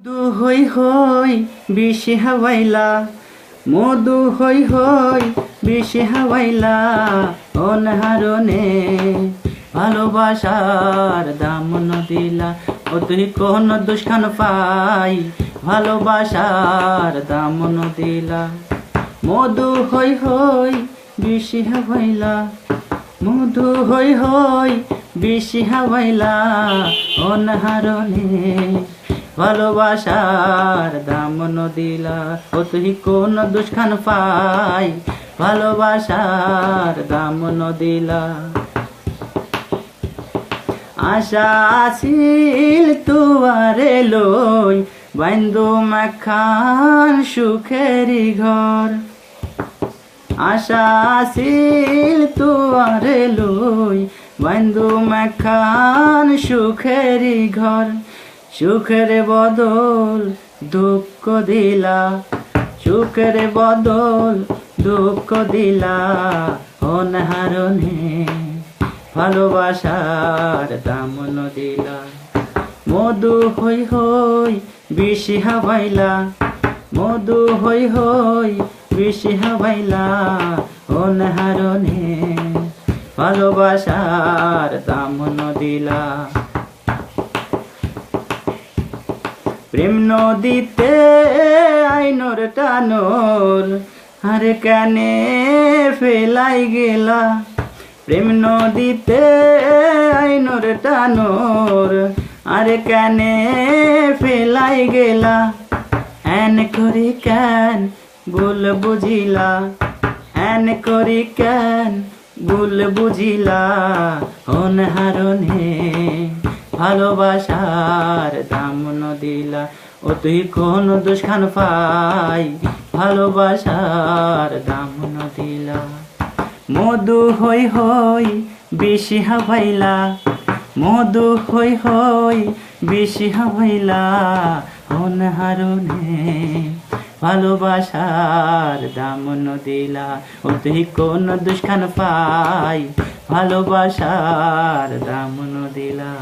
মধু হই হই বিষে হাওয়াইলা, মধু হই হই বিষে হাওয়াইলা, অনহারণে ভালোবাসার দাম দিলা। ও তুই কোন দুষ্খান পাই, ভালোবাসার দাম দিলা। মধু হই হই বিষে হাওয়াইলা, মধু হই হই বিষে হাওয়াইলা, অনহারণে ভালোবাসার দাম দিলা। ও তুই কোন দুষ্খান পাই, ভালোবাসার দাম দিলা। আশা আছিল তুয়ারে লই, বাইন্দু মাখান সুখেরি ঘর। আশা আছিল তুয়ারে লই, বাইন্দু মাখান সুখেরি ঘর। সুখের বদল দুঃখ দিলা, সুখের বদল দুঃখ দিলা, অনহারণে ভালোবাসার দাম দিলা। মধু হই হই বিষে হাওয়াইলা, মধু হই হই বিষে হাওয়াইলা, অনহারণে ভালোবাসার দাম দিলা। প্রেম নদীতে আইনর টানর, আরে কানে ফেলাই গেলা। প্রেম নদীতে আইনর টানর, আরে কানে ফেলাই গেলা। এন করি কেন ভুল বুঝিলা, এন করি কেন ভুল বুঝিলা, অনহারণে ভালোবাসার দাম দিলা। ও তুই কোন দুষ্খান পাই, ভালোবাসার দাম দিলা। মধু হই হই বিষে হাওয়াইলা, মধু হই হই বিষে হাওয়াইলা, অনহারণে ভালোবাসার দাম দিলা। ও তুই কোন দুষ্খান পাই, ভালোবাসার দাম দিলা।